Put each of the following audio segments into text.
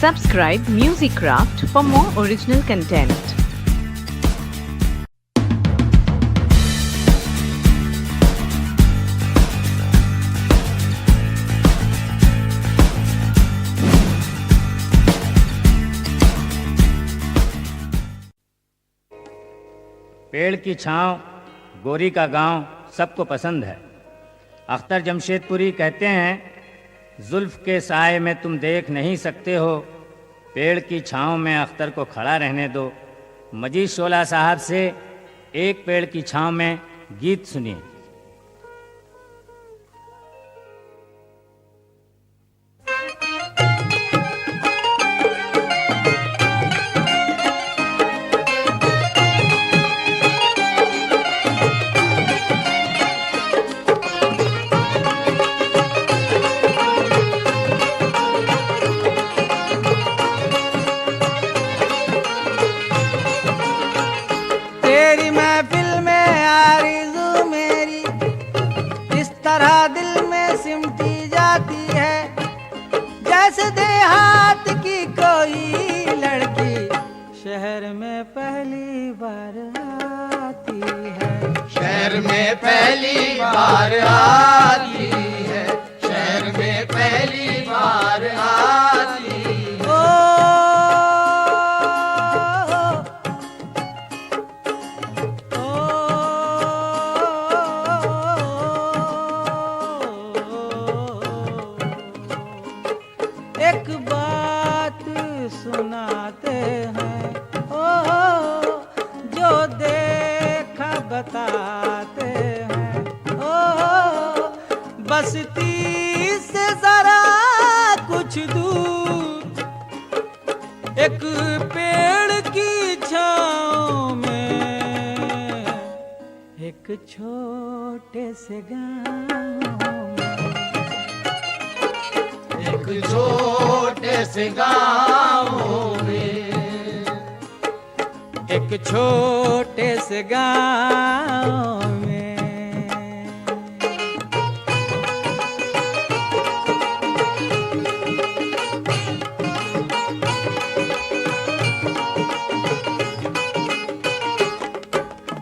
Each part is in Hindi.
Subscribe Music Craft for more original content. पेड़ की छांव, गोरी का गांव सबको पसंद है। अख्तर जमशेदपुरी कहते हैं, जुल्फ के साए में तुम देख नहीं सकते हो, पेड़ की छांव में अख्तर को खड़ा रहने दो। मजीद शोला साहब से एक पेड़ की छांव में गीत सुनिए। तेरी महफिल में आरज़ू मेरी इस तरह दिल में सिमटी जाती है, जैसे देहात की कोई लड़की शहर में पहली बार आती है। शहर में पहली बार आती है, शहर में पहली बार आती है। एक बात सुनाते हैं, ओ जो देखा बताते हैं, ओ बस्ती से जरा कुछ दूर एक पेड़ की छाँव में एक छोटे से गाँव में, एक छोटे से गाँव में, एक छोटे से गाँव में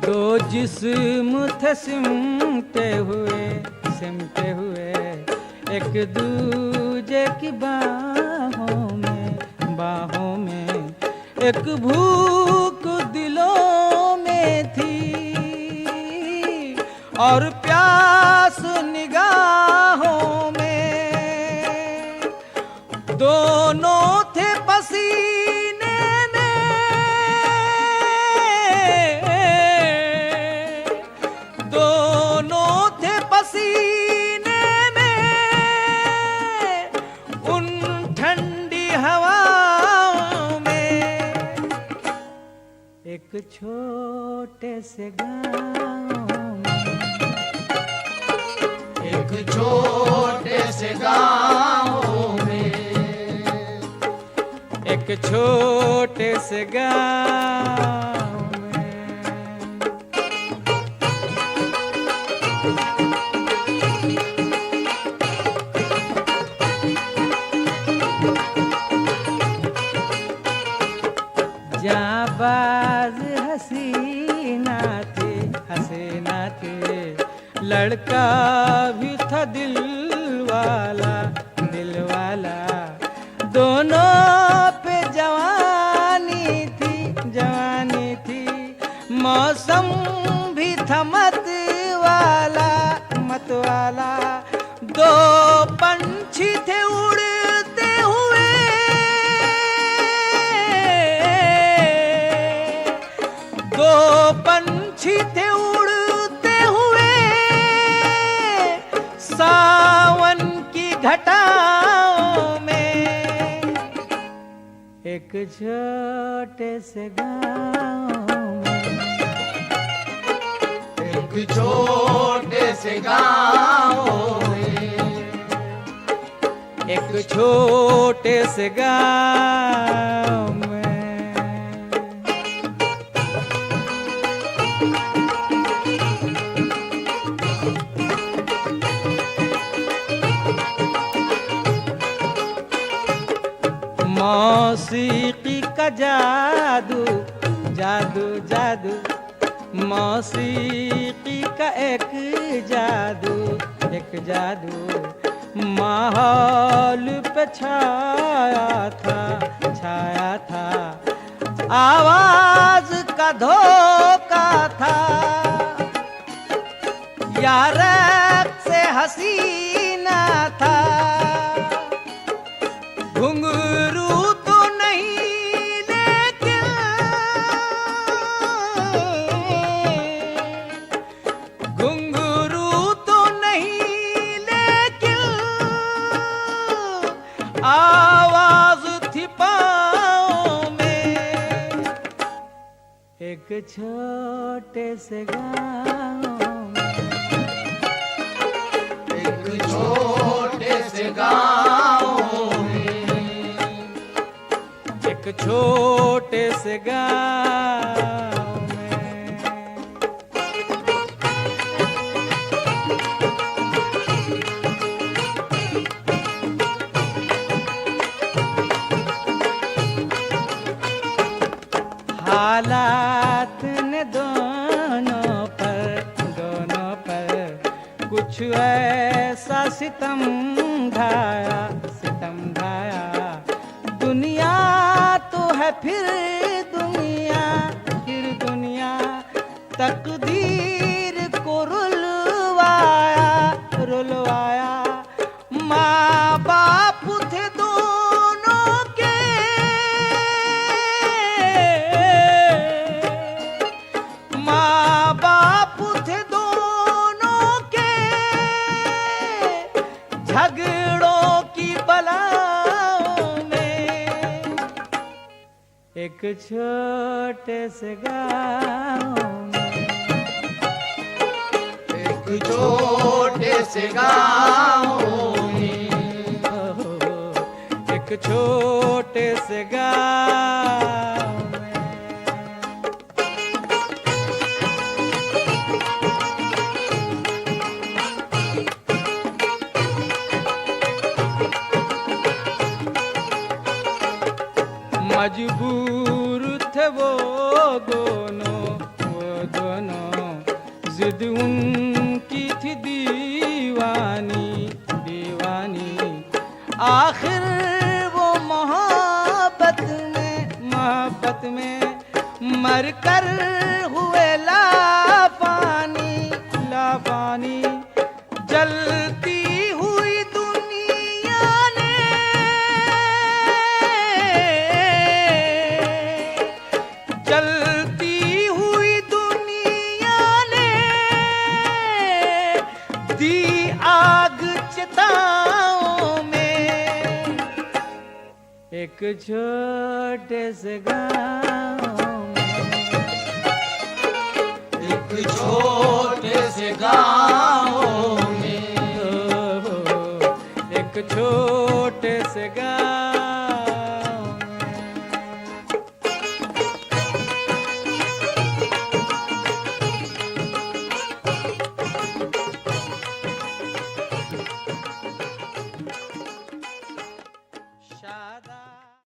दो जिस्म थे सिमटे हुए एक दूजे की बाहों में एक भूख दिलों में थी और प्यास निगाहों में, दोनों थे पसीने में, दोनों थे पसीने में, उन ठंडी हवाओं में एक छोटे से गाँव में, एक छोटे से गाँव में, एक छोटे से गाँव में जाबाज हसीना थे, लड़का भी था दिल वाला, दोनों पे जवानी थी, मौसम भी था मत वाला, दो पंछी थे उड़ते हुए, दो पंछी थे उड़ते हुए, सावन की घटाओं में एक छोटे से गाँव में, एक छोटे से गाँव में, एक छोटे से गाँव में मौसीकी का जादू जादू जादू, मौसीकी का एक जादू माहौल पे छाया था, आवाज का धोखा था, यार से हसीना था, घुंघरू तो नहीं लेकिन घुंघरू तो नहीं लेकिन आवाज थी पाँव में, एक छोटे से गाँव में, एक छोटे से गाँव में, एक छोटे से गाँव में। हालात ने दोनों पर कुछ ऐसा सितम ढाया, दुनिया तो है फिर दुनिया, तकदीर को रुलवाया, माँ बाप थे दोनों के, माँ बाप थे दोनों के, झगड़ों की बलाओं में, एक छोटे से गाँव में, एक छोटे से गाँव में, एक छोटे से गाँव में। मजबूर थे वो दोनों, जिद उनकी थी दीवानी, आखिर वो मोहब्बत में मर कर हुए लाफानी, जलती हुई दुनिया ने दी आग चिताओं में, एक छोटे से गाँव